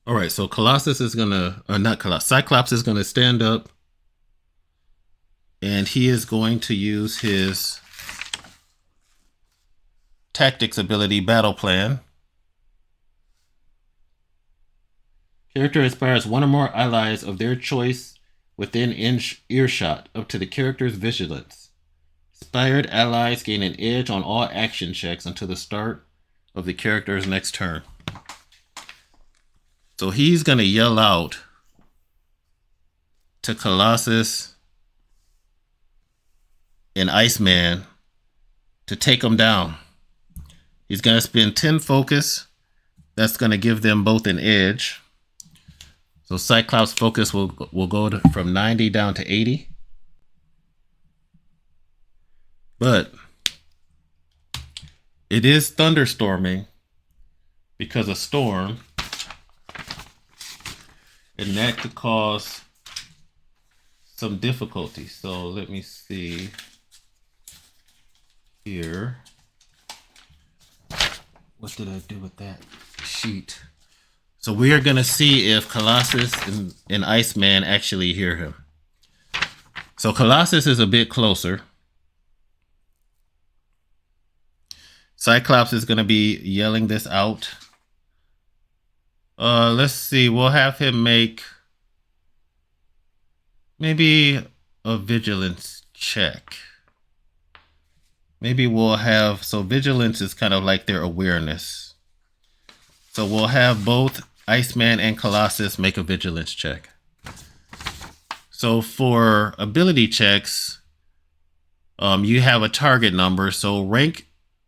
All right, so Colossus is gonna, or not Colossus, Cyclops is gonna stand up, and he is going to use his tactics ability, battle plan. Character inspires one or more allies of their choice within earshot up to the character's vigilance. Inspired allies gain an edge on all action checks until the start of the character's next turn. So he's going to yell out to Colossus and Iceman to take them down. He's going to spend 10 focus. That's going to give them both an edge. So Cyclops focus will go from 90 down to 80. But it is thunderstorming because of storm. And that could cause some difficulty. So let me see here. What did I do with that sheet? So we are going to see if Colossus and Iceman actually hear him. So Colossus is a bit closer. Cyclops is going to be yelling this out. Let's see. We'll have him make maybe a vigilance check. Maybe we'll have, so vigilance is kind of like their awareness. So we'll have both Iceman and Colossus make a vigilance check. So for ability checks, you have a target number. So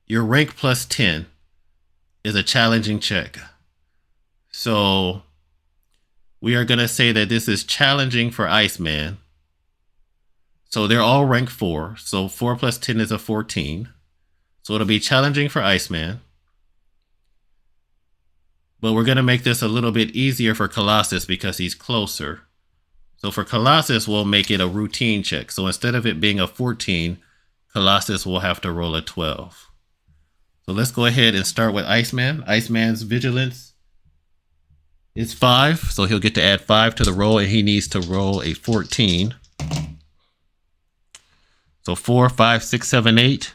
your rank plus 10 is a challenging check. So we are going to say that this is challenging for Iceman. So they're all rank 4. So 4 plus 10 is a 14. So it'll be challenging for Iceman. But we're going to make this a little bit easier for Colossus because he's closer. So for Colossus, we'll make it a routine check. So instead of it being a 14, Colossus will have to roll a 12. So let's go ahead and start with Iceman. Iceman's vigilance is 5. So he'll get to add 5 to the roll, and he needs to roll a 14. So 4, 5, 6, 7, 8.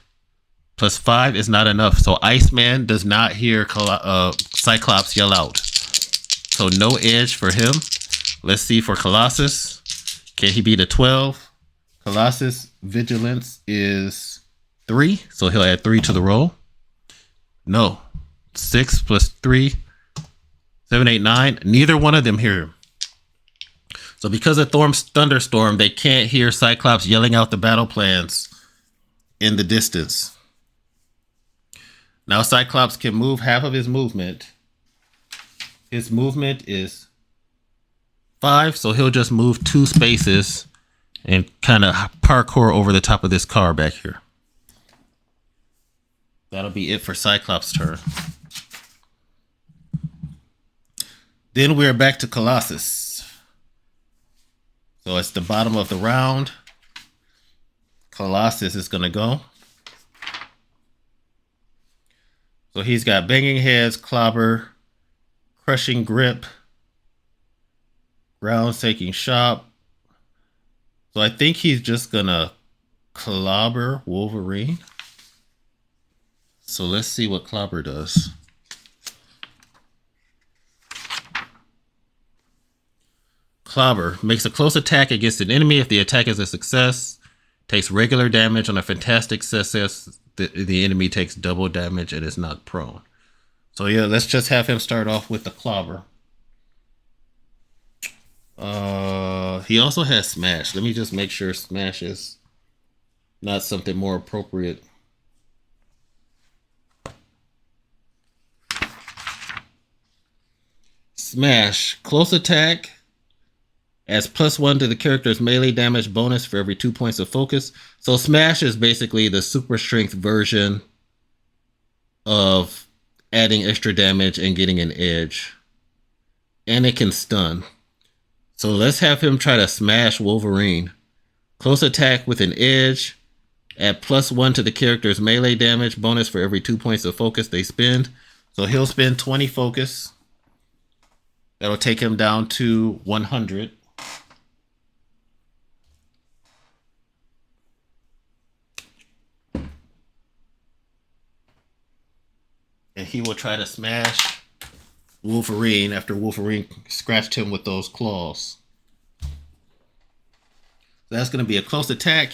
Plus 5 is not enough. So Iceman does not hear Cyclops yell out. So no edge for him. Let's see for Colossus. Can he beat a 12? Colossus vigilance is 3. So he'll add 3 to the roll. No. 6 plus 3. 7, 8, 9. Neither one of them hear him. So because of thunderstorm, they can't hear Cyclops yelling out the battle plans in the distance. Now Cyclops can move half of his movement. His movement is 5, so he'll just move 2 spaces and kind of parkour over the top of this car back here. That'll be it for Cyclops' turn. Then we're back to Colossus. So it's the bottom of the round. Colossus is going to go. So he's got banging heads, clobber, crushing grip, ground taking shot. So I think he's just gonna clobber Wolverine. So let's see what clobber does. Clobber makes a close attack against an enemy. If the attack is a success, takes regular damage. On a fantastic success, the enemy takes double damage and is not prone. So yeah, let's just have him start off with the clobber. He also has smash. Let me just make sure smash is not something more appropriate. Smash, close attack, adds +1 to the character's melee damage bonus for every 2 points of focus. So smash is basically the super strength version of adding extra damage and getting an edge. And it can stun. So let's have him try to smash Wolverine. Close attack with an edge. Add +1 to the character's melee damage bonus for every 2 points of focus they spend. So he'll spend 20 focus. That'll take him down to 100. And he will try to smash Wolverine after Wolverine scratched him with those claws. So that's going to be a close attack.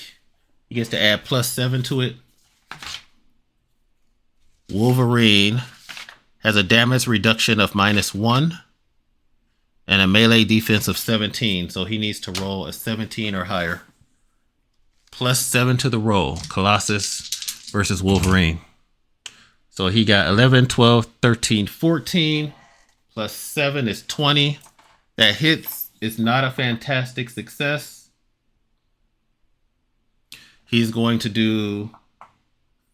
He gets to add +7 to it. Wolverine has a damage reduction of -1 and a melee defense of 17. So he needs to roll a 17 or higher. +7 to the roll. Colossus versus Wolverine. So he got 11, 12, 13, 14. +7 is 20. That hits. Is not a fantastic success. He's going to do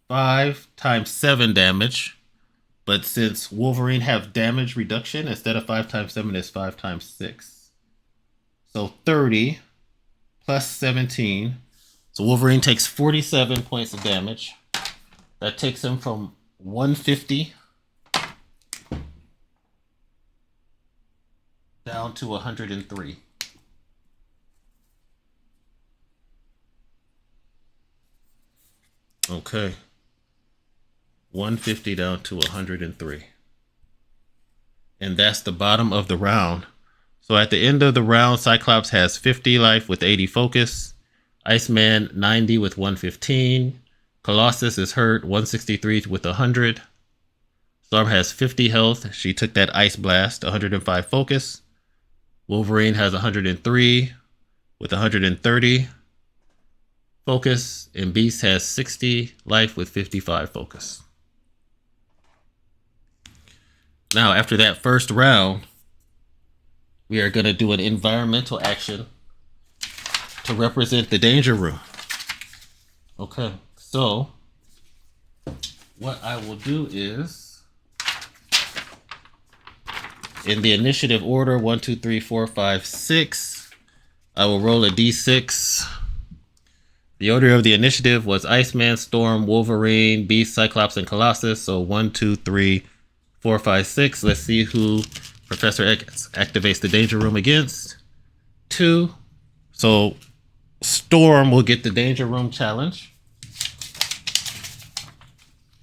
5 times 7 damage. But since Wolverine have damage reduction, instead of 5 times 7, it's 5 times 6. So 30 plus 17. So Wolverine takes 47 points of damage. That takes him from 150 down to 103. Okay. 150 down to 103. And that's the bottom of the round. So at the end of the round, Cyclops has 50 life with 80 focus. Iceman 90 with 115. Colossus is hurt 163 with 100. Storm has 50 health. She took that ice blast, 105 focus. Wolverine has 103 with 130 focus. And Beast has 60 life with 55 focus. Now, after that first round, we are going to do an environmental action to represent the danger room. Okay, so what I will do is, in the initiative order 1, 2, 3, 4, 5, 6, I will roll a d6. The order of the initiative was Iceman, Storm, Wolverine, Beast, Cyclops, and Colossus. So 1, 2, 3, 4, 5, 6. Let's see who Professor X activates the danger room against. 2. So Storm will get the danger room challenge.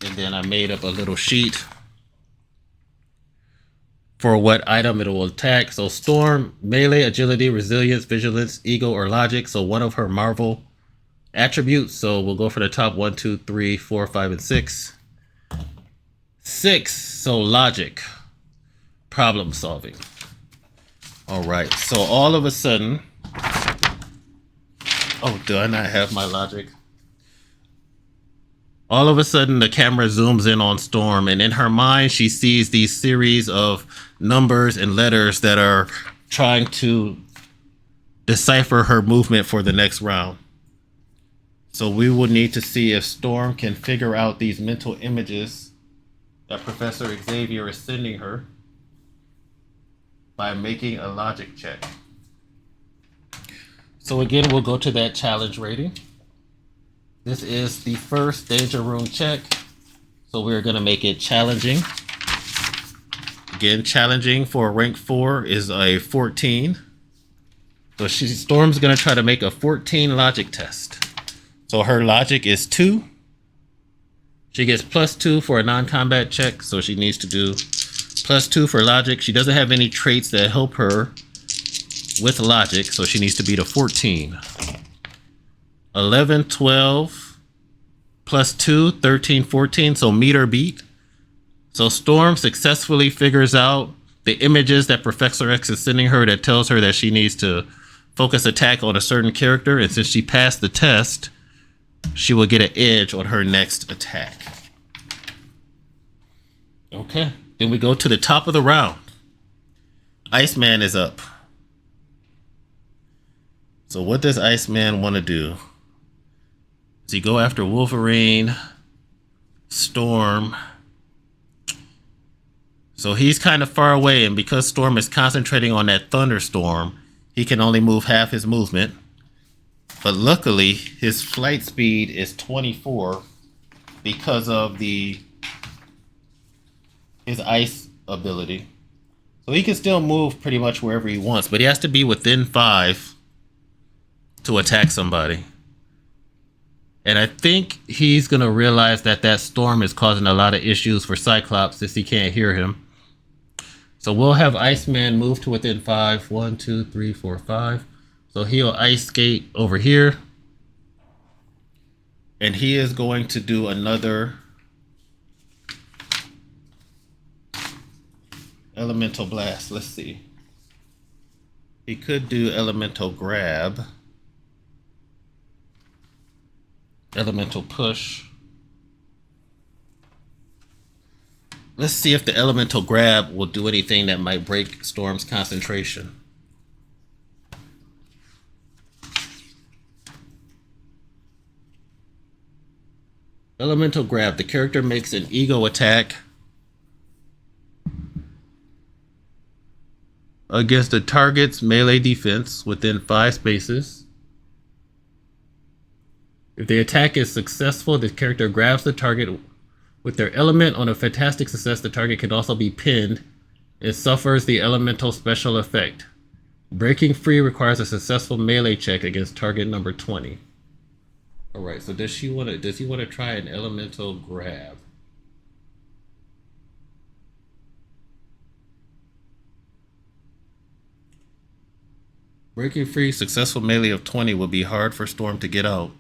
And then I made up a little sheet for what item it will attack. So Storm, melee, agility, resilience, vigilance, ego, or logic. So one of her Marvel attributes. So we'll go for the top 1, 2, 3, 4, 5, and 6. 6. So logic, problem solving. All right. So all of a sudden, oh, do I not have my logic? All of a sudden, the camera zooms in on Storm, and in her mind, she sees these series of numbers and letters that are trying to decipher her movement for the next round. So we will need to see if Storm can figure out these mental images that Professor Xavier is sending her by making a logic check. So again, we'll go to that challenge rating. This is the first danger room check. So we're going to make it challenging. Again, challenging for rank 4 is a 14. So Storm's going to try to make a 14 logic test. So her logic is 2. She gets +2 for a non-combat check. So she needs to do +2 for logic. She doesn't have any traits that help her with logic. So she needs to beat a 14. 11, 12, +2, 13, 14. So meet or beat. So Storm successfully figures out the images that Professor X is sending her that tells her that she needs to focus attack on a certain character. And since she passed the test, she will get an edge on her next attack. Okay. Then we go to the top of the round. Iceman is up. So what does Iceman want to do? Does he go after Wolverine, Storm? So he's kind of far away, and because Storm is concentrating on that thunderstorm, he can only move half his movement. But luckily, his flight speed is 24 because of his ice ability. So he can still move pretty much wherever he wants, but he has to be within 5 to attack somebody. And I think he's going to realize that that storm is causing a lot of issues for Cyclops since he can't hear him. So we'll have Iceman move to within 5. 1, 2, 3, 4, 5. So he'll ice skate over here. And he is going to do another elemental blast. Let's see. He could do elemental grab. Elemental push. Let's see if the elemental grab will do anything that might break Storm's concentration. Elemental grab. The character makes an ego attack against the target's melee defense within 5 spaces. If the attack is successful, the character grabs the target with their element. On a fantastic success, the target can also be pinned. It suffers the elemental special effect. Breaking free requires a successful melee check against target number 20. All right, so does he want to try an elemental grab? Breaking free, successful melee of 20 will be hard for Storm to get out.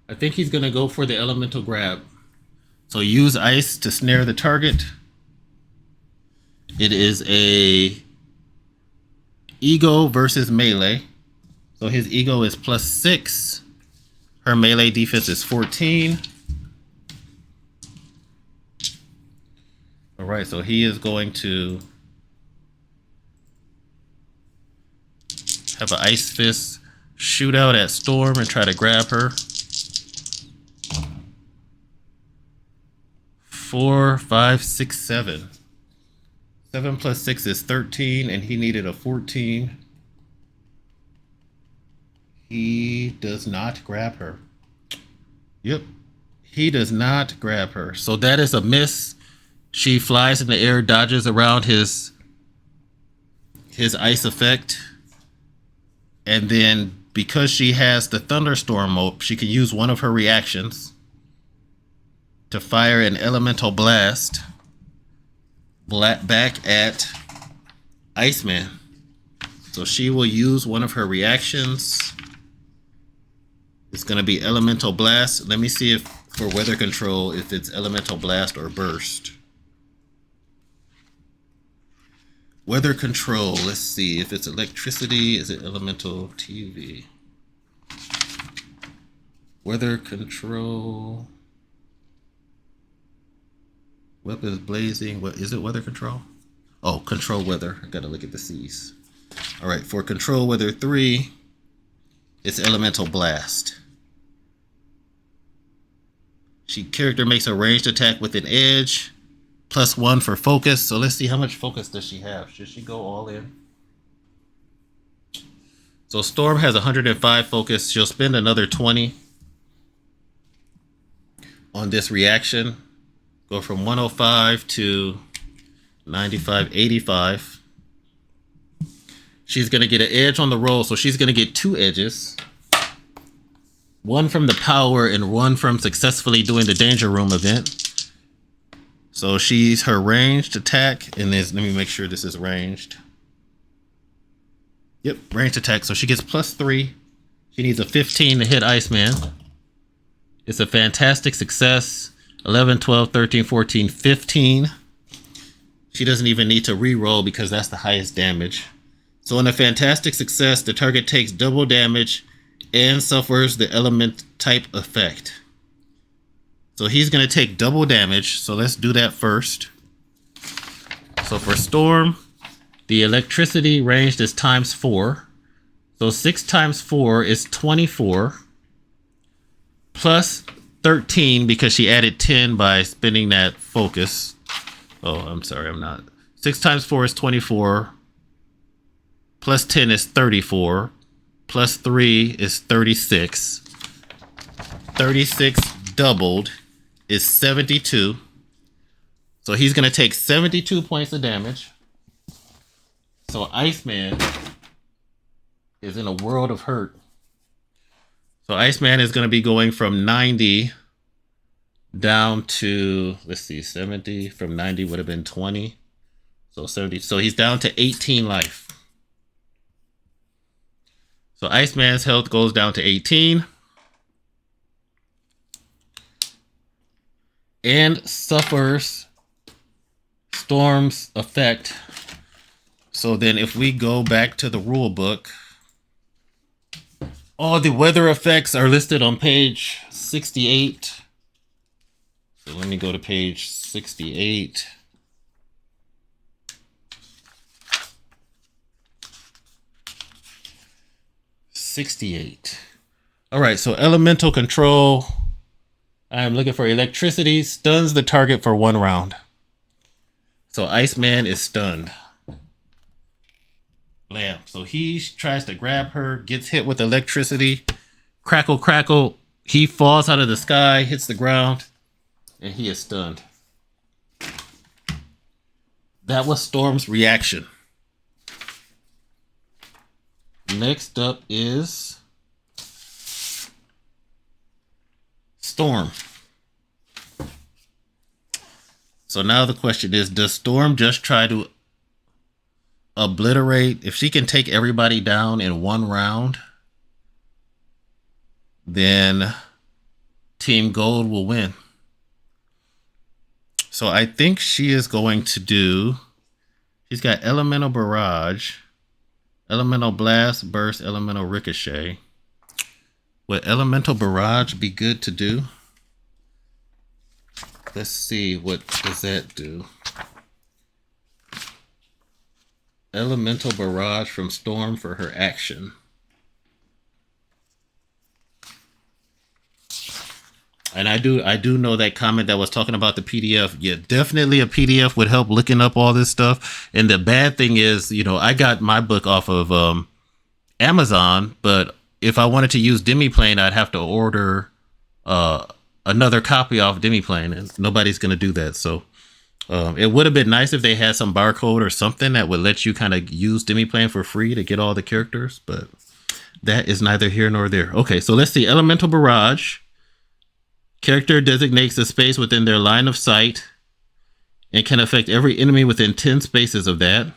I think he's going to go for the elemental grab. So use ice to snare the target. It is a ego versus melee. So his ego is +6. Her melee defense is 14. All right, so he is going to have an ice fist shoot out at Storm and try to grab her. 4, 5, 6, 7. 7 plus 6 is 13, and he needed a 14. He does not grab her. Yep, he does not grab her. So that is a miss. She flies in the air, dodges around his ice effect. And then because she has the thunderstorm mode, she can use one of her reactions to fire an elemental blast back at Iceman. So she will use one of her reactions. It's going to be elemental blast. Let me see if for weather control if it's elemental blast or burst. Weather control, let's see if it's electricity. Is it elemental TV? Weather control. Weapons blazing. What is it? Weather control? Oh, control weather. I gotta look at the C's. All right, for control weather 3, it's elemental blast. Character makes a ranged attack with an edge, +1 for focus. So let's see how much focus does she have. Should she go all in? So Storm has 105 focus. She'll spend another 20 on this reaction. Go from 105 to 95, 85. She's going to get an edge on the roll, so she's going to get 2 edges. One from the power and one from successfully doing the danger room event. So she's her ranged attack, and let me make sure this is ranged. Yep, ranged attack. So she gets +3. She needs a 15 to hit Iceman. It's a fantastic success. 11, 12, 13, 14, 15. She doesn't even need to re-roll because that's the highest damage. So in a fantastic success, the target takes double damage and suffers the element type effect. So he's going to take double damage. So let's do that first. So for Storm, the electricity ranged is ×4. So 6 times 4 is 24. Plus 13 because she added 10 by spending that focus. Oh, I'm sorry, I'm not. 6 times 4 is 24. Plus 10 is 34. Plus 3 is 36. 36 doubled is 72. So he's going to take 72 points of damage. So Iceman is in a world of hurt. So Iceman is going to be going from 90 down to, let's see, 70. From 90 would have been 20. So 70. So he's down to 18 life. So Iceman's health goes down to 18. And suffers Storm's effect. So then if we go back to the rule book, all the weather effects are listed on page 68. So let me go to page 68. All right, so elemental control. I'm looking for electricity. Stuns the target for 1 round. So Iceman is stunned. Blam. So he tries to grab her, gets hit with electricity. Crackle, crackle. He falls out of the sky, hits the ground, and he is stunned. That was Storm's reaction. Next up is Storm. So now the question is, does Storm just try to obliterate? If she can take everybody down in 1 round, then Team Gold will win. So I think she is going to do, she's got Elemental Barrage, Elemental Blast, Burst, Elemental Ricochet. Would Elemental Barrage be good to do? Let's see, what does that do? Elemental Barrage from Storm for her action. And I do know that comment that was talking about the PDF. Yeah, definitely a PDF would help looking up all this stuff. And the bad thing is, you know, I got my book off of Amazon, but if I wanted to use Demiplane, I'd have to order another copy off Demiplane, and nobody's going to do that. So it would have been nice if they had some barcode or something that would let you kind of use Demiplane for free to get all the characters, but that is neither here nor there. Okay, so let's see. Elemental Barrage. Character designates a space within their line of sight and can affect every enemy within 10 spaces of that.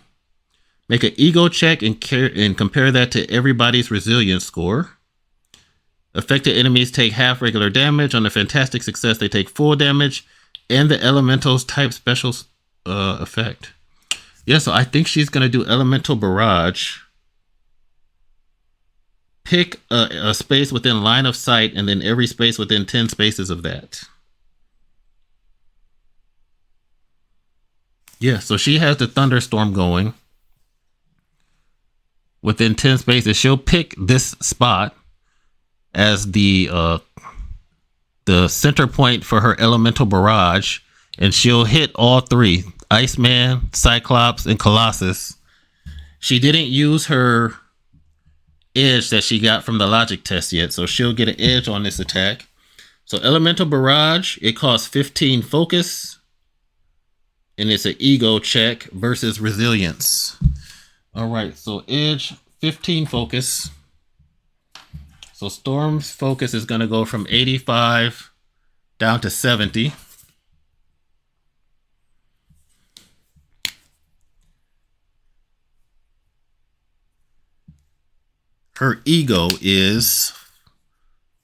Make an ego check and compare that to everybody's resilience score. Affected enemies take half regular damage. On a fantastic success, they take full damage. And the elementals type special effect. Yeah, so I think she's going to do Elemental Barrage. Pick a space within line of sight and then every space within 10 spaces of that. Yeah, so she has the thunderstorm going. Within 10 spaces, she'll pick this spot as the center point for her elemental barrage, and she'll hit all 3, Iceman, Cyclops, and Colossus. She didn't use her edge that she got from the logic test yet, so she'll get an edge on this attack. So elemental barrage, it costs 15 focus, and it's an ego check versus resilience. All right, so edge, 15 focus. So Storm's focus is going to go from 85 down to 70. Her ego is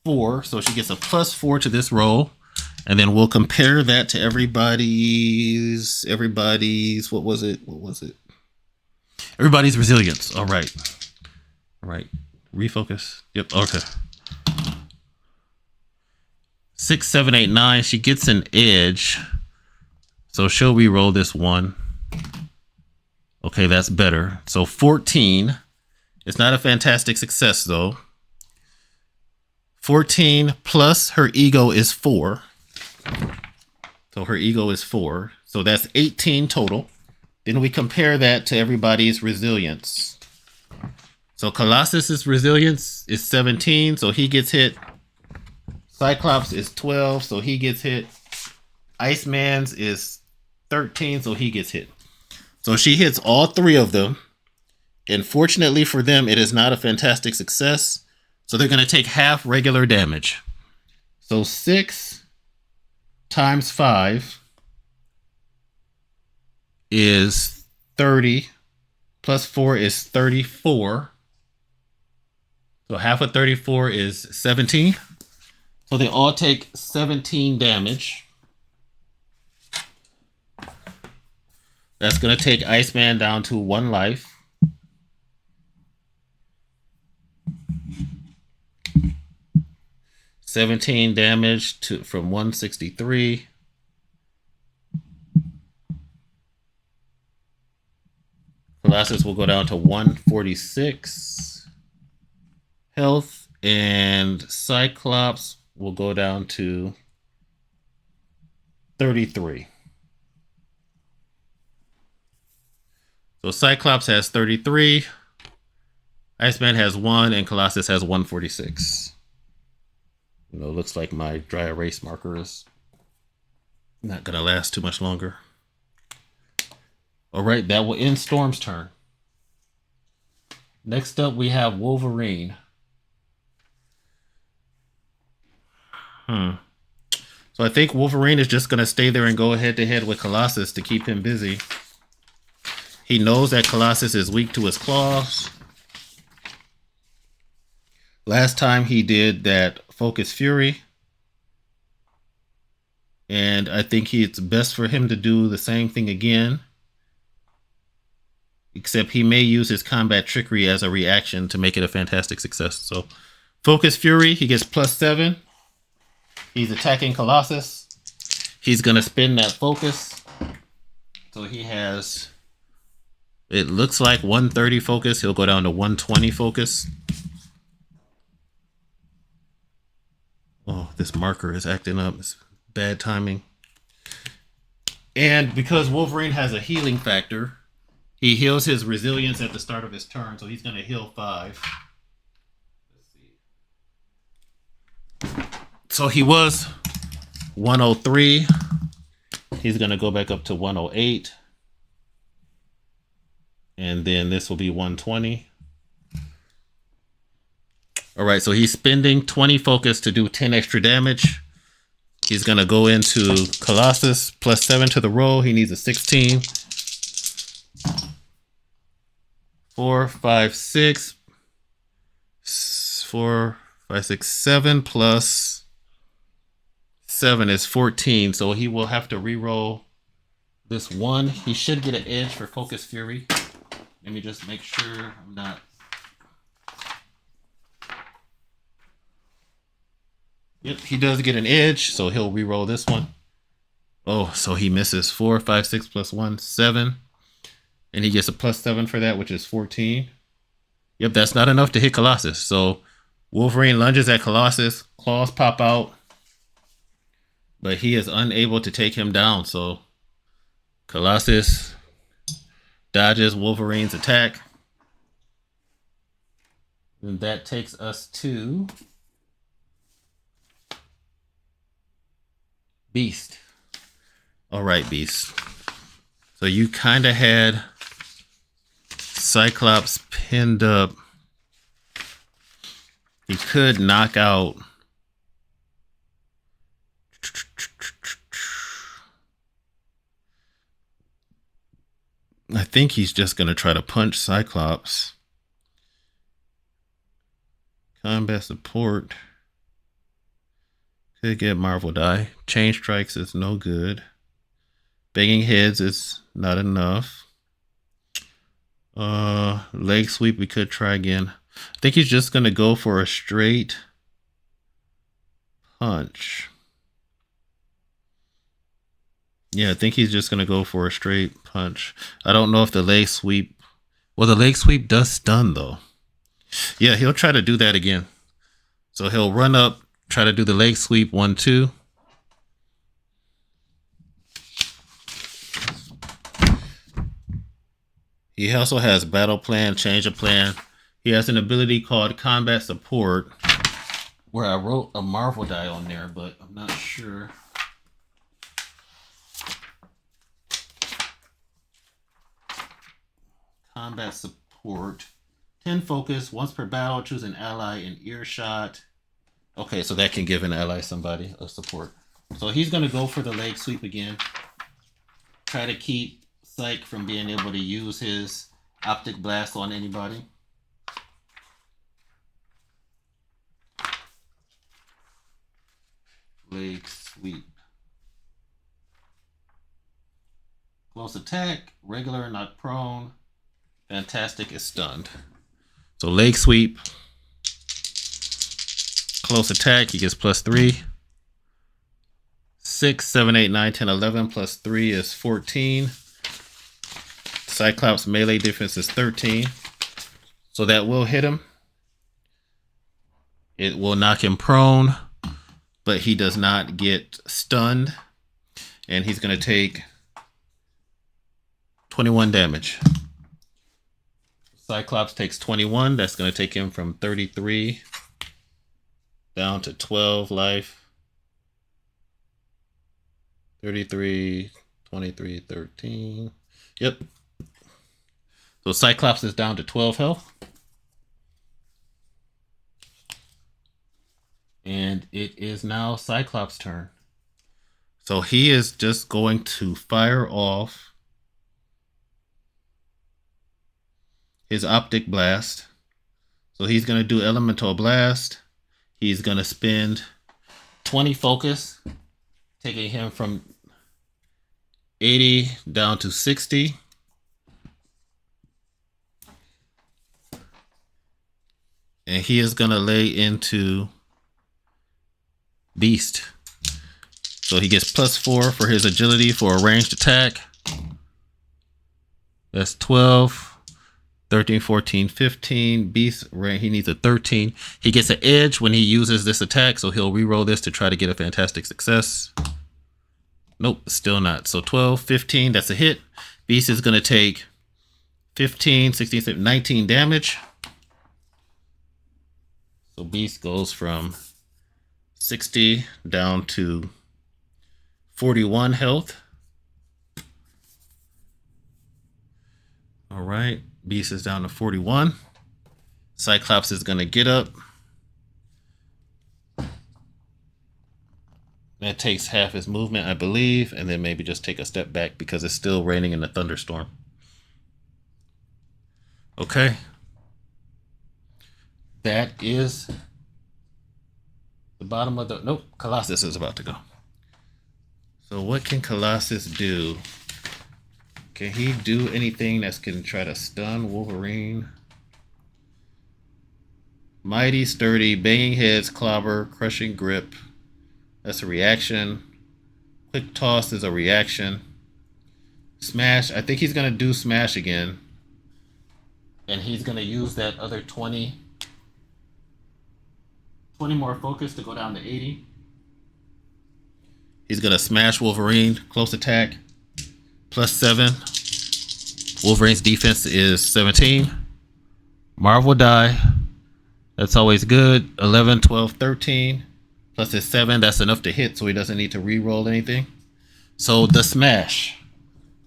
4, so she gets a +4 to this roll. And then we'll compare that to everybody's, what was it? Everybody's resilience. All right. Refocus. Yep. Okay. 6, 7, 8, 9. She gets an edge. So she'll re-roll this one. Okay, that's better. So 14. It's not a fantastic success though. 14 plus her ego is 4. So her ego is 4. So that's 18 total. Then we compare that to everybody's resilience. So Colossus's resilience is 17, so he gets hit. Cyclops is 12, so he gets hit. Iceman's is 13, so he gets hit. So she hits all 3 of them. And fortunately for them, it is not a fantastic success. So they're going to take half regular damage. So 6 times 5 is 30. Plus 4 is 34. So half of 34 is 17. So they all take 17 damage. That's going to take Iceman down to 1 life. $17 damage from 163. Colossus will go down to 146 health, and Cyclops will go down to 33. So Cyclops has 33, Iceman has 1, and Colossus has 146. You know, looks like my dry erase marker is not going to last too much longer. All right, that will end Storm's turn. Next up, we have Wolverine. So I think Wolverine is just going to stay there and go head-to-head with Colossus to keep him busy. He knows that Colossus is weak to his claws. Last time he did that Focus Fury. And I think it's best for him to do the same thing again. Except he may use his combat trickery as a reaction to make it a fantastic success. So Focus Fury, he gets +7. He's attacking Colossus. He's going to spin that focus. So he has, it looks like 130 focus. He'll go down to 120 focus. Oh, this marker is acting up. It's bad timing. And because Wolverine has a healing factor, he heals his resilience at the start of his turn. So he's going to heal 5. Let's see. So he was 103. He's going to go back up to 108. And then this will be 120. All right, so he's spending 20 focus to do 10 extra damage. He's going to go into Colossus, +7 to the roll. He needs a 16. 4, 5, 6. 4, 5, 6, 7 plus 7 is 14. So he will have to re-roll this 1. He should get an edge for Focus Fury. Let me just make sure I'm not. Yep, he does get an edge, so he'll re-roll this one. Oh, so he misses 4, 5, 6 plus 1, 7. And he gets a +7 for that, which is 14. Yep, that's not enough to hit Colossus. So Wolverine lunges at Colossus, claws pop out, but he is unable to take him down. So Colossus dodges Wolverine's attack. And that takes us to Beast. All right, Beast. So you kind of had Cyclops pinned up. He could knock out. I think he's just going to try to punch Cyclops. Combat support. Could get Marvel die. Chain strikes is no good. Banging heads is not enough. Leg sweep, we could try again. I think he's just going to go for a straight punch. Yeah, I think he's just going to go for a straight punch. I don't know if the leg sweep... Well, the leg sweep does stun, though. Yeah, he'll try to do that again. So he'll run up, try to do the leg sweep, 1, 2. He also has battle plan, change of plan. He has an ability called combat support, where I wrote a Marvel die on there, but I'm not sure. Combat support. 10 focus. Once per battle, choose an ally in earshot. Okay, so that can give an ally somebody a support. So he's going to go for the leg sweep again. Try to keep Psych from being able to use his optic blast on anybody. Leg sweep. Close attack. Regular, not prone. Fantastic is stunned. So leg sweep. Close attack. He gets +3. 6, 7, 8, 9, 10, 11 plus 3 is 14. Cyclops melee defense is 13. So that will hit him. It will knock him prone, but he does not get stunned. And he's going to take 21 damage. Cyclops takes 21. That's going to take him from 33 down to 12 life. 33, 23, 13. Yep. So Cyclops is down to 12 health. And it is now Cyclops' turn. So he is just going to fire off his optic blast. So he's going to do elemental blast. He's going to spend 20 focus, taking him from 80 down to 60. And he is going to lay into Beast. So he gets +4 for his agility for a ranged attack. That's 12, 13, 14, 15. Beast, he needs a 13. He gets an edge when he uses this attack, so he'll reroll this to try to get a fantastic success. Nope, still not. So 12, 15, that's a hit. Beast is going to take 15, 16, 17, 19 damage. So Beast goes from 60 down to 41 health. All right, Beast is down to 41. Cyclops is going to get up. That takes half his movement, I believe, and then maybe just take a step back because it's still raining in the thunderstorm. Okay. That is the bottom of the... Nope, Colossus is about to go. So what can Colossus do? Can he do anything that can try to stun Wolverine? Mighty, sturdy, banging heads, clobber, crushing grip. That's a reaction. Quick toss is a reaction. Smash. I think he's going to do smash again. And he's going to use that other 20 more focus to go down to 80. He's going to smash Wolverine. Close attack. +7. Wolverine's defense is 17. Marvel die. That's always good. 11, 12, 13. Plus his 7. That's enough to hit, so he doesn't need to re-roll anything. So the smash.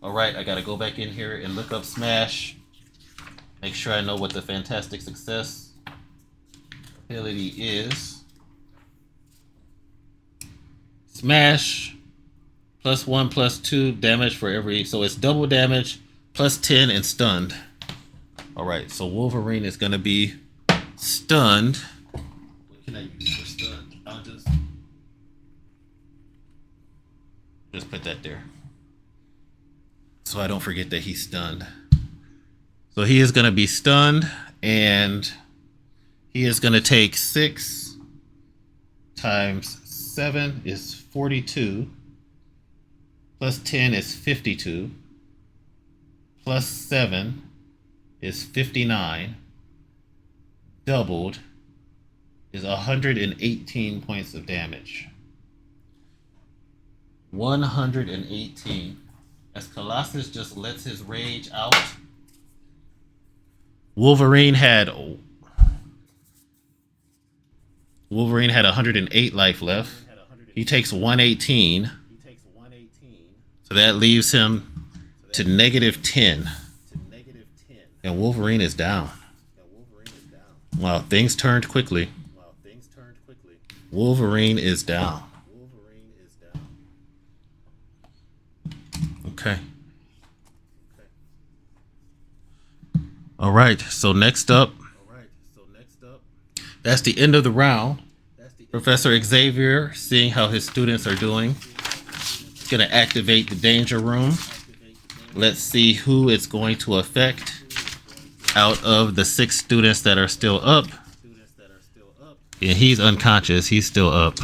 All right, I got to go back in here and look up smash. Make sure I know what the fantastic success ability is. Smash. +1, +2 damage for every... So it's double damage, +10 and stunned. All right, so Wolverine is going to be stunned. What can I use for stunned? I'll just put that there, so I don't forget that he's stunned. So he is going to be stunned, and he is going to take 6 times 7 is 42. +10 is 52. +7 is 59. Doubled is 118 points of damage. 118. As Colossus just lets his rage out, Wolverine had 108 life left. He takes 118. So that leaves him to -10. And Wolverine is down. Wow, things turned quickly. Wolverine is down. Okay. All right, so next up, that's the end of the round. Professor Xavier, seeing how his students are doing, is going to activate the danger room. Let's see who it's going to affect out of the 6 students that are still up. And he's unconscious. He's still up.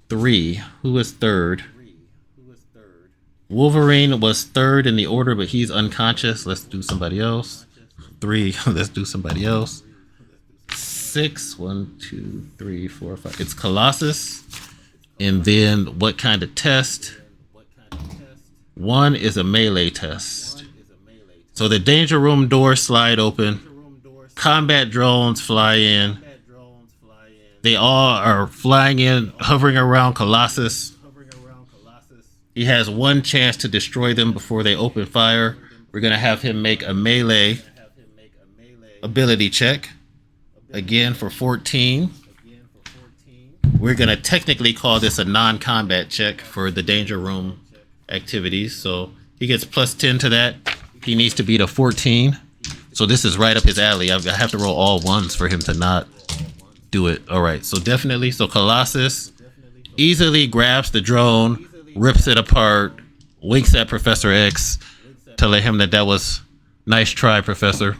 3. Who is third? Wolverine was third in the order, but he's unconscious. Let's do somebody else. 3. Let's do somebody else. 6. 1, 2, 3, 4, 5. It's Colossus. And then what kind of test? 1 is a melee test. So the danger room doors slide open. Combat drones fly in. They all are flying in, hovering around Colossus. He has 1 chance to destroy them before they open fire. We're going to have him make a melee ability check. Again for 14. We're going to technically call this a non-combat check for the danger room activities. So he gets plus 10 to that. He needs to beat a 14. So this is right up his alley. I have to roll all 1s for him to not do it. All right. So definitely. So Colossus easily grabs the drone, rips it apart, winks at Professor X to let him that was nice try, Professor.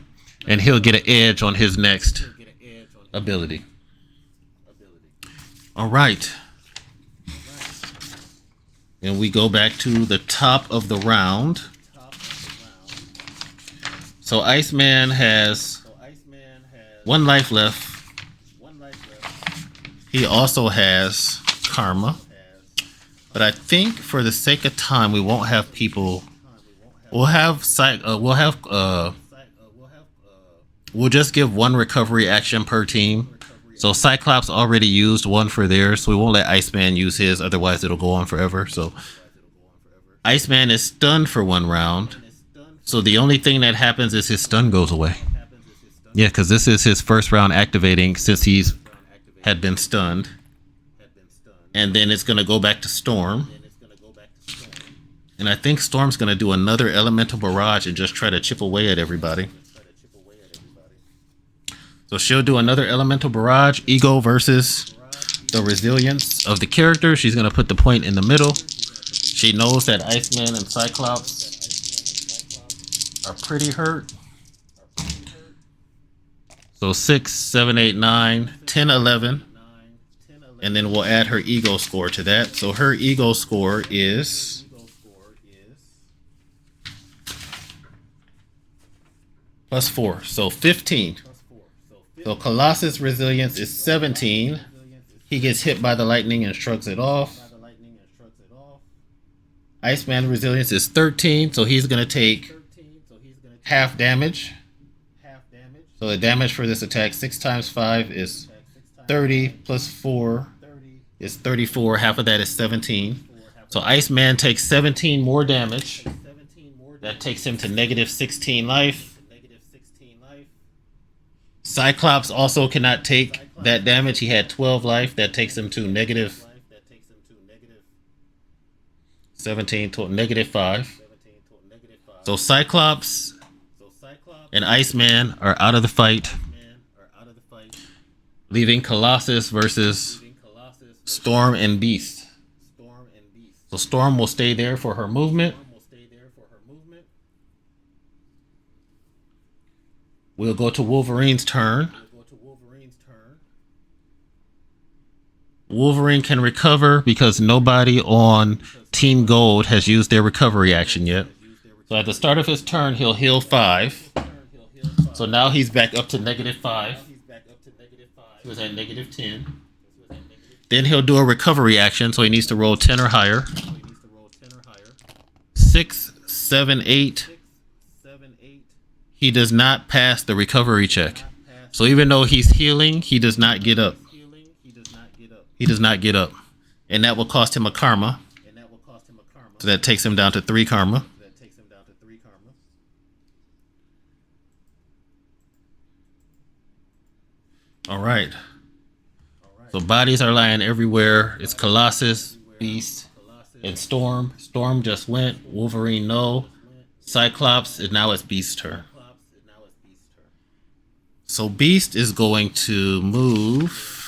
And he'll get an edge on his next ability. All right. And we go back to the top of the round. So Iceman has 1 life left. He also has karma. But I think for the sake of time, we won't have people. We'll just give 1 recovery action per team. So Cyclops already used 1 for theirs, so we won't let Iceman use his, otherwise it'll go on forever. So Iceman is stunned for 1 round. So the only thing that happens is his stun goes away. Yeah, because this is his first round activating since he's had been stunned. And then it's going to go back to Storm. And I think Storm's going to do another elemental barrage and just try to chip away at everybody. So she'll do another elemental barrage, ego versus the resilience of the character. She's going to put the point in the middle. She knows that Iceman and Cyclops are pretty hurt. So 6, 7, 8, 9, 10, 11. And then we'll add her ego score to that. So her ego score is plus 4. So 15. So Colossus resilience is 17. He gets hit by the lightning and shrugs it off. Iceman resilience is 13. So he's going to take half damage. So the damage for this attack, 6 times 5 is 30 plus 4 is 34. Half of that is 17. So Iceman takes 17 more damage. That takes him to negative 16 life. Cyclops also cannot take that damage. He had 12 life. That takes him to negative 17 to negative 5. So Cyclops and Iceman are out of the fight, leaving Colossus versus Storm and Beast. So Storm will stay there for her movement. We'll go to Wolverine's turn. Wolverine can recover because nobody on Team Gold has used their recovery action yet. So at the start of his turn, he'll heal 5. So now he's back up to negative 5. He was at negative 10. Then he'll do a recovery action, so he needs to roll 10 or higher. 6, 7, 8. He does not pass the recovery check. So even though he's healing, he does not get up. He does not get up. And that will cost him a karma. So that takes him down to 3 karma. All right. So bodies are lying everywhere. It's Colossus, Beast, and Storm. Storm just went. Wolverine, no. Cyclops, and now it's Beast's turn. So Beast is going to move.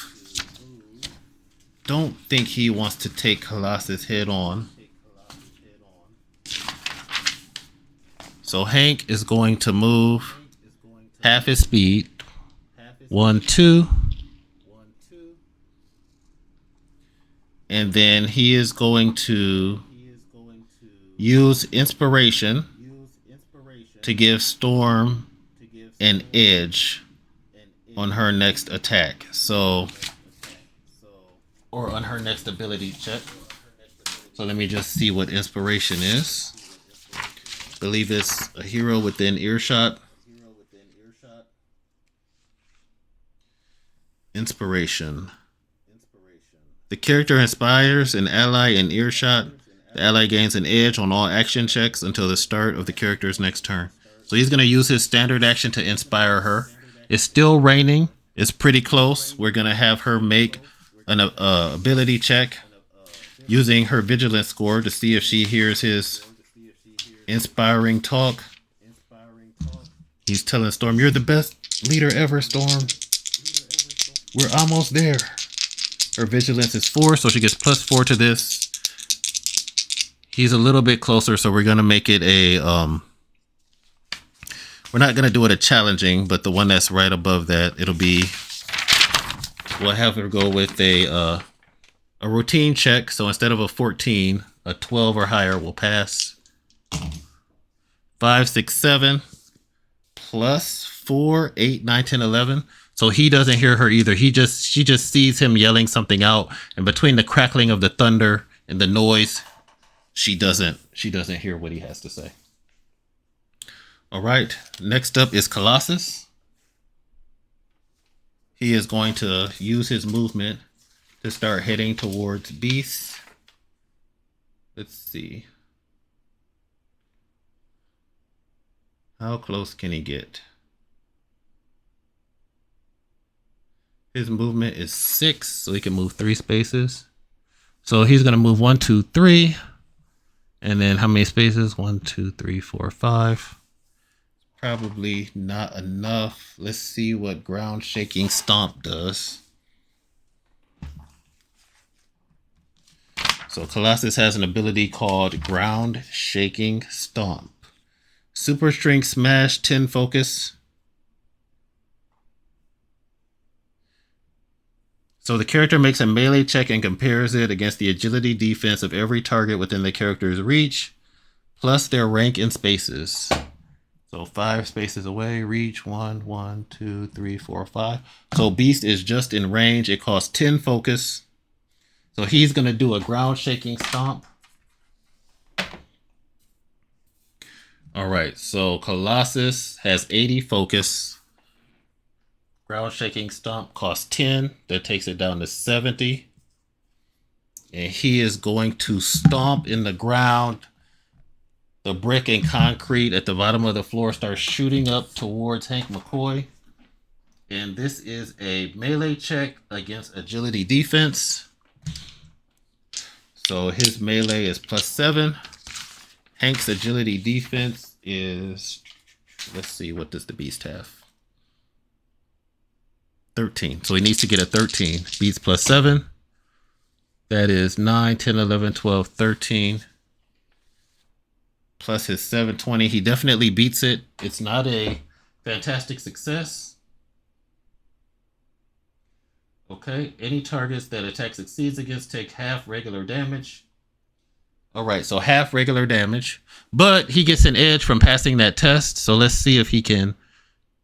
Don't think he wants to take Colossus head on. So Hank is going to move half his speed. 1, 2. And then he is going to use inspiration to give Storm an edge on her next attack. So, or on her next ability check. So let me just see what inspiration is. I believe it's a hero within earshot. Inspiration. The character inspires an ally in earshot. The ally gains an edge on all action checks until the start of the character's next turn. So he's going to use his standard action to inspire her. It's still raining. It's pretty close. We're going to have her make an ability check using her vigilance score to see if she hears his inspiring talk. He's telling Storm, "You're the best leader ever, Storm. We're almost there." Her vigilance is 4, so she gets +4 to this. He's a little bit closer, so we're going to make it a... we're not going to do it a challenging, but the one that's right above that, it'll be... We'll have her go with a routine check. So instead of a 14, a 12 or higher will pass. 5, 6, 7, +4, 8, 9, 10, 11. So he doesn't hear her either. She just sees him yelling something out, and between the crackling of the thunder and the noise, she doesn't hear what he has to say. All right. Next up is Colossus. He is going to use his movement to start heading towards Beast. Let's see. How close can he get? His movement is 6, so he can move 3 spaces. So he's going to move 1, 2, 3. And then how many spaces? 1, 2, 3, 4, 5. Probably not enough. Let's see what ground shaking stomp does. So Colossus has an ability called ground shaking stomp. Super strength smash, 10 focus. So the character makes a melee check and compares it against the agility defense of every target within the character's reach, plus their rank in spaces. So 5 spaces away, reach 1, 1, 2, 3, 4, 5. So Beast is just in range. It costs 10 focus. So he's going to do a ground shaking stomp. All right, so Colossus has 80 focus. Ground shaking stomp costs 10. That takes it down to 70. And he is going to stomp in the ground. The brick and concrete at the bottom of the floor starts shooting up towards Hank McCoy. And this is a melee check against agility defense. So his melee is +7. Hank's agility defense is, let's see, what does the Beast have? 13. So he needs to get a 13. Beats +7. That is 9, 10, 11, 12, 13. Plus his 720. He definitely beats it. It's not a fantastic success. Okay. Any targets that attack succeeds against take half regular damage. All right. So half regular damage. But he gets an edge from passing that test. So let's see if he can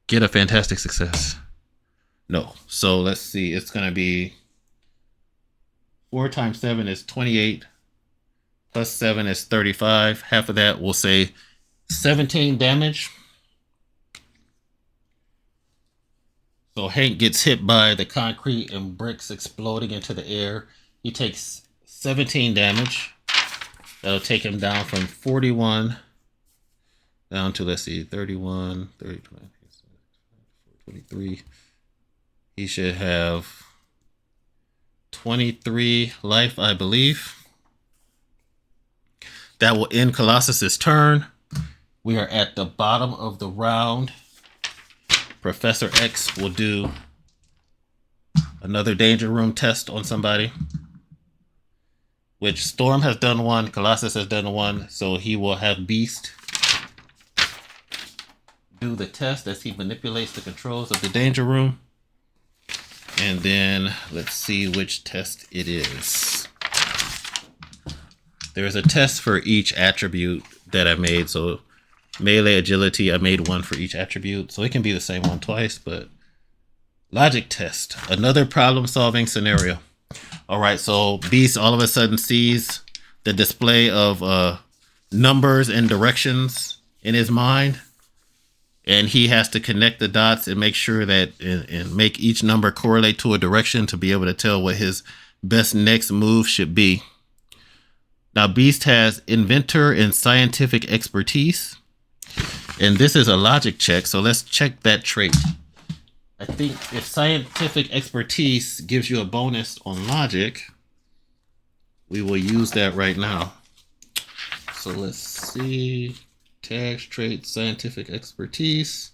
get a fantastic success. No. So let's see. It's going to be 4 times 7 is 28. Plus 7 is 35. Half of that, we'll say 17 damage. So Hank gets hit by the concrete and bricks exploding into the air. He takes 17 damage. That'll take him down from 41 down to, let's see, 31, 30, 23. He should have 23 life, I believe. That will end Colossus's turn. We are at the bottom of the round. Professor X will do another danger room test on somebody, which Storm has done one, Colossus has done one, so he will have Beast do the test as he manipulates the controls of the danger room. And then let's see which test it is. There's a test for each attribute that I made. So melee, agility, I made one for each attribute. So it can be the same one twice, but logic test, another problem solving scenario. All right, so Beast all of a sudden sees the display of numbers and directions in his mind. And he has to connect the dots and make sure that and make each number correlate to a direction to be able to tell what his best next move should be. Now, Beast has inventor and scientific expertise. And this is a logic check. So let's check that trait. I think if scientific expertise gives you a bonus on logic, we will use that right now. So let's see. Tags, traits, scientific expertise,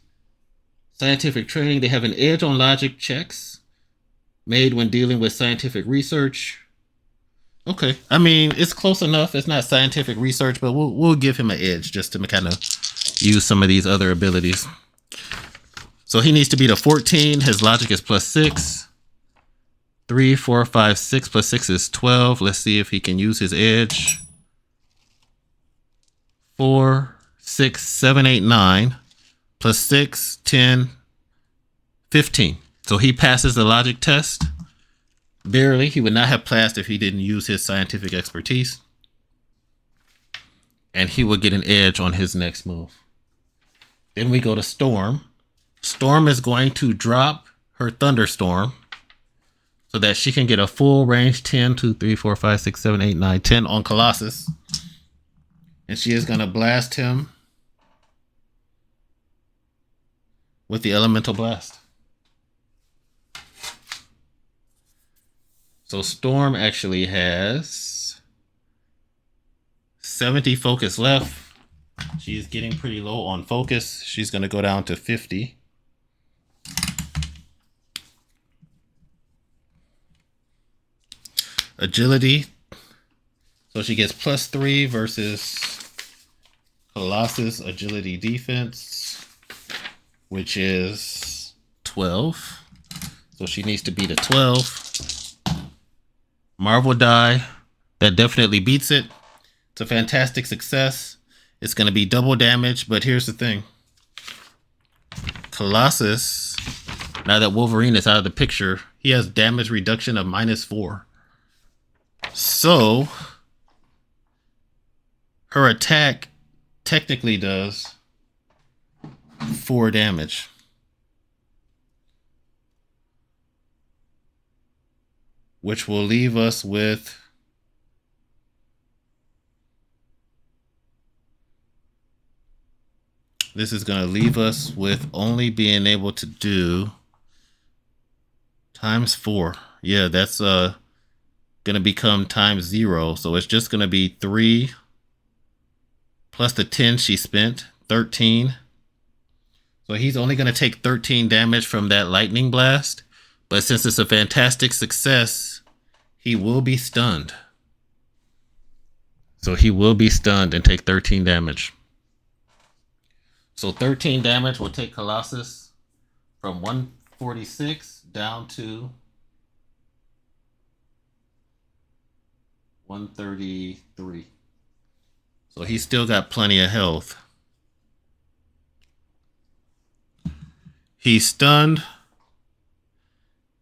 scientific training. They have an edge on logic checks made when dealing with scientific research. Okay, I mean, it's close enough. It's not scientific research, but we'll give him an edge just to kind of use some of these other abilities. So he needs to beat a 14. His logic is +6. 3, 4, 5, 6 plus 6 is 12. Let's see if he can use his edge. 4, 6, 7, 8, 9 plus 6, 10, 15. So he passes the logic test. Barely. He would not have passed if he didn't use his scientific expertise. And he will get an edge on his next move. Then we go to Storm. Storm is going to drop her thunderstorm so that she can get a full range 10, 2, 3, 4, 5, 6, 7, 8, 9, 10 on Colossus. And she is going to blast him with the elemental blast. So Storm actually has 70 focus left. She's getting pretty low on focus. She's going to go down to 50. Agility. So she gets +3 versus Colossus agility defense, which is 12. So she needs to beat a 12. Marvel die. That definitely beats it. It's a fantastic success. It's going to be double damage, but here's the thing. Colossus, now that Wolverine is out of the picture, he has damage reduction of -4. So her attack technically does 4 damage. Which will leave us with this is going to leave us with only being able to do ×4. Yeah, that's going to become ×0. So it's just going to be 3 plus the 10 she spent, 13. So he's only going to take 13 damage from that lightning blast. But since it's a fantastic success, he will be stunned. So he will be stunned and take 13 damage. So 13 damage will take Colossus from 146 down to 133. So he's still got plenty of health. He's stunned.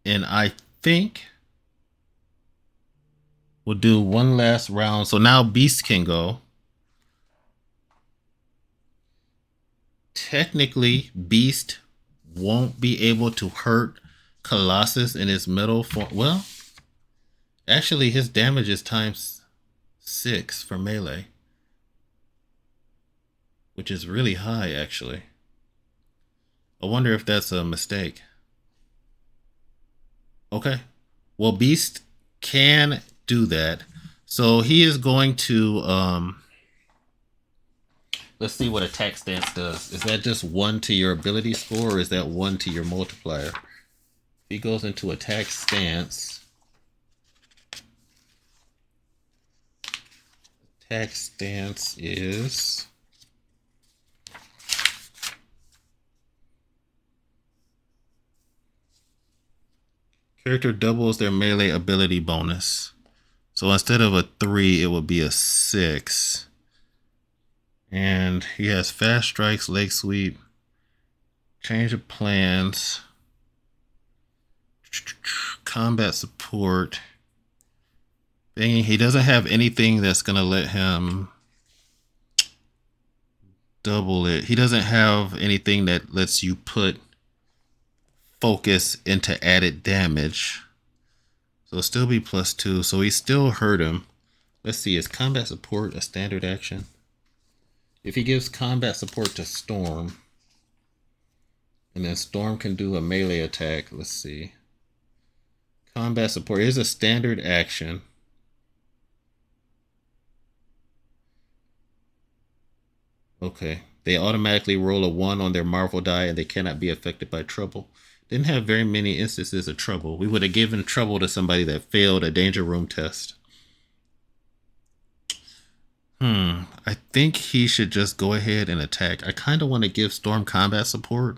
And I think we'll do one last round. So now Beast can go. Technically, Beast won't be able to hurt Colossus in his metal form. Well, actually, his damage is ×6 for melee, which is really high, actually. I wonder if that's a mistake. Okay. Well, Beast can do that. So he is going to let's see what attack stance does. Is that just 1 to your ability score, or is that 1 to your multiplier? If he goes into attack stance, is character doubles their melee ability bonus. So instead of a 3, it would be a 6. And he has fast strikes, leg sweep, change of plans, combat support. He doesn't have anything that's going to let him double it. He doesn't have anything that lets you put focus into added damage. So it'll still be +2. So he still hurt him. Let's see, is combat support a standard action? If he gives combat support to Storm, and then Storm can do a melee attack, let's see. Combat support is a standard action. Okay. They automatically roll a 1 on their Marvel die and they cannot be affected by trouble. Didn't have very many instances of trouble. We would have given trouble to somebody that failed a danger room test. I think he should just go ahead and attack. I kind of want to give Storm combat support.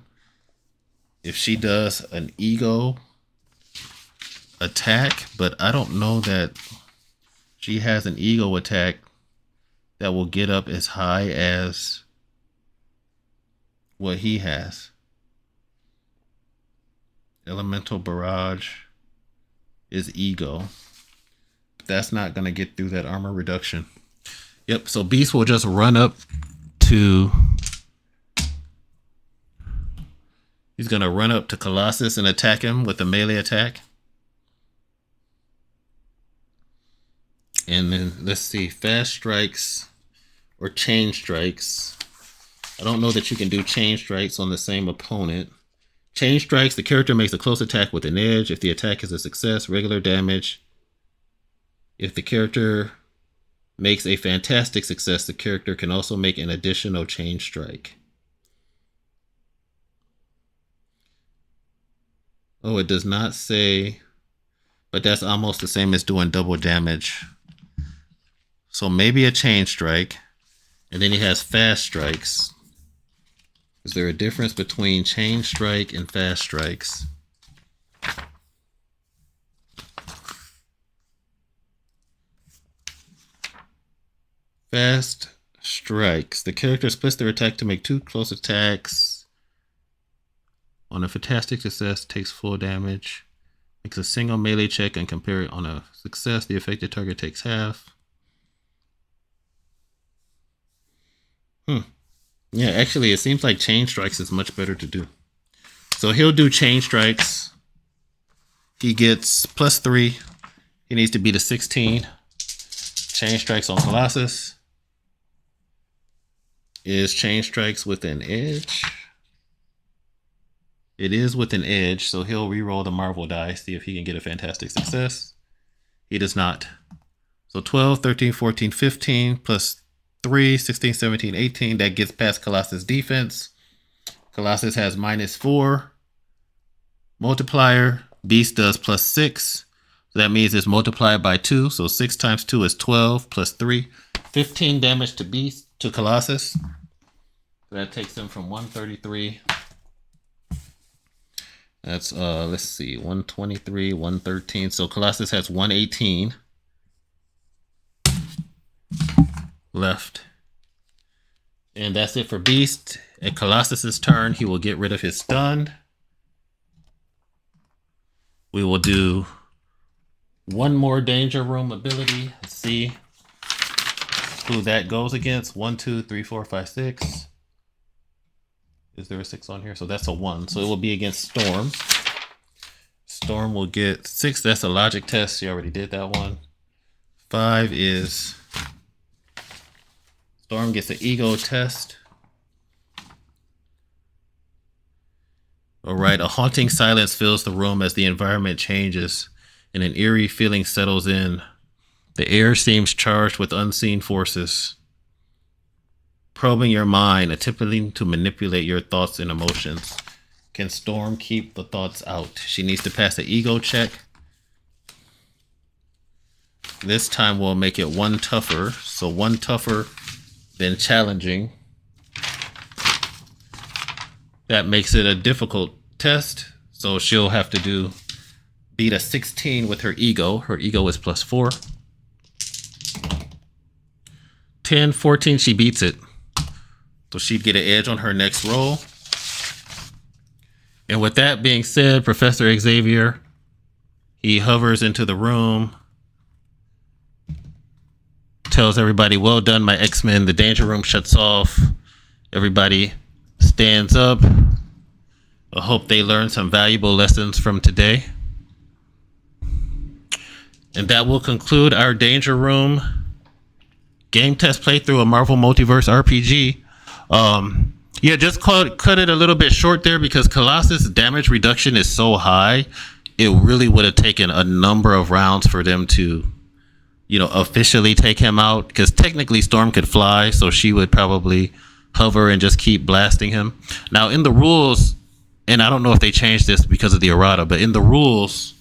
If she does an ego attack, but I don't know that she has an ego attack that will get up as high as what he has. Elemental barrage is ego. That's not going to get through that armor reduction. Yep, so Beast will just run up to... He's going to run up to Colossus and attack him with a melee attack. And then, let's see, fast strikes or chain strikes. I don't know that you can do chain strikes on the same opponent. Chain strikes, the character makes a close attack with an edge. If the attack is a success, regular damage. If the character makes a fantastic success, the character can also make an additional chain strike. Oh, it does not say, but that's almost the same as doing double damage. So maybe a chain strike. And then he has fast strikes. Is there a difference between chain strike and fast strikes? Fast strikes. The character splits their attack to make 2 close attacks. On a fantastic success, takes full damage. Makes a single melee check and compare it on a success. The affected target takes half. Yeah, actually, it seems like chain strikes is much better to do. So he'll do chain strikes. He gets +3. He needs to beat a 16. Chain strikes on Colossus. Is chain strikes with an edge? It is with an edge, so he'll re-roll the Marvel die, see if he can get a fantastic success. He does not. So 12, 13, 14, 15, plus 3, 16, 17, 18. That gets past Colossus' defense. Colossus has -4. Multiplier. Beast does +6. So that means it's multiplied by 2. So 6 times 2 is 12 plus 3. 15 damage to Beast, to Colossus. So that takes him from 133. That's, let's see, 123, 113. So Colossus has 118 left. And that's it for Beast. At Colossus's turn, he will get rid of his stun. We will do one more danger room ability. Let's see who that goes against. 1, 2, 3, 4, 5, 6. Is there a 6 on here? So that's a 1. So it will be against Storm. Storm will get 6. That's a logic test. She already did that one. 5 is... Storm gets an ego test. All right, a haunting silence fills the room as the environment changes and an eerie feeling settles in. The air seems charged with unseen forces, probing your mind, attempting to manipulate your thoughts and emotions. Can Storm keep the thoughts out? She needs to pass an ego check. This time we'll make it one tougher. So one tougher than challenging. That makes it a difficult test. So she'll have to beat a 16 with her ego. Her ego is +4. 10, 14, she beats it. So she'd get an edge on her next roll. And with that being said, Professor Xavier, he hovers into the room, tells everybody, well done, my X-Men. The danger room shuts off. Everybody stands up. I hope they learned some valuable lessons from today. And that will conclude our danger room game test playthrough of Marvel Multiverse RPG. Yeah, just cut it a little bit short there because Colossus damage reduction is so high. It really would have taken a number of rounds for them to, officially take him out, because technically Storm could fly, so she would probably hover and just keep blasting him. Now in the rules, and I don't know if they changed this because of the errata, but in the rules,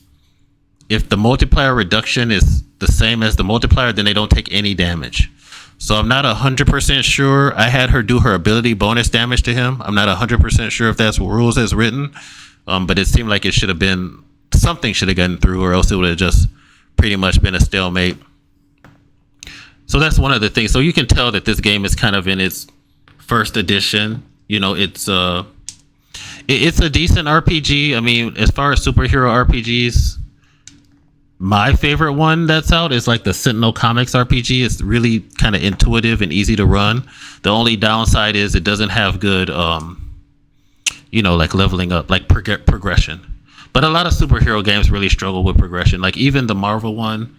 if the multiplier reduction is the same as the multiplier, then they don't take any damage. So I'm not 100% sure. I had her do her ability bonus damage to him. I'm not 100% sure if that's rules as written, but it seemed like it should have been, something should have gotten through, or else it would have just pretty much been a stalemate. So that's one of the things. So you can tell that this game is kind of in its first edition. It's a decent RPG. I mean, as far as superhero RPGs, my favorite one that's out is like the Sentinel Comics RPG. It's really kind of intuitive and easy to run. The only downside is it doesn't have good, like leveling up, like progression. But a lot of superhero games really struggle with progression. Like even the Marvel one,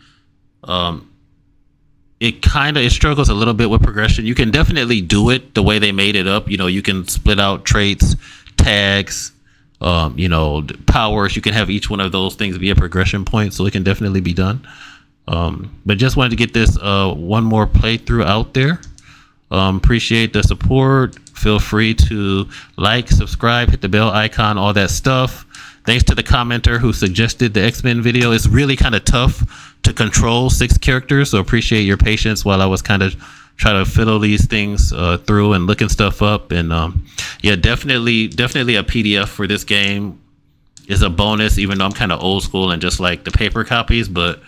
it struggles a little bit with progression. You can definitely do it the way they made it up. You can split out traits, tags, powers. You can have each one of those things be a progression point, so it can definitely be done. But just wanted to get this one more playthrough out there. Appreciate the support. Feel free to like, subscribe, hit the bell icon, all that stuff. Thanks to the commenter who suggested the X-Men video. It's really kind of tough to control 6 characters, so appreciate your patience while I was kind of trying to fiddle these things through and looking stuff up. And yeah, definitely a PDF for this game is a bonus, even though I'm kind of old school and just like the paper copies. But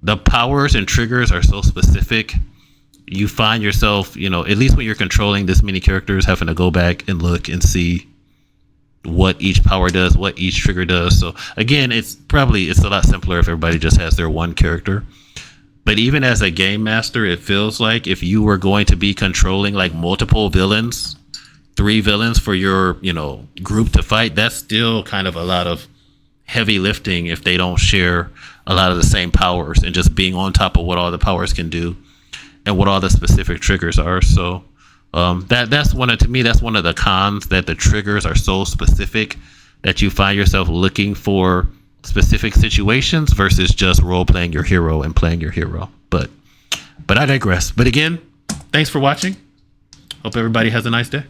the powers and triggers are so specific. You find yourself, at least when you're controlling this many characters, having to go back and look and see what each power does, what each trigger does. So again, it's a lot simpler if everybody just has their one character. But even as a game master, it feels like if you were going to be controlling like multiple villains, 3 villains for your, group to fight, that's still kind of a lot of heavy lifting if they don't share a lot of the same powers, and just being on top of what all the powers can do and what all the specific triggers are. So that's one of the cons, that the triggers are so specific that you find yourself looking for specific situations versus just role playing your hero and playing your hero. But I digress. But again, thanks for watching. Hope everybody has a nice day.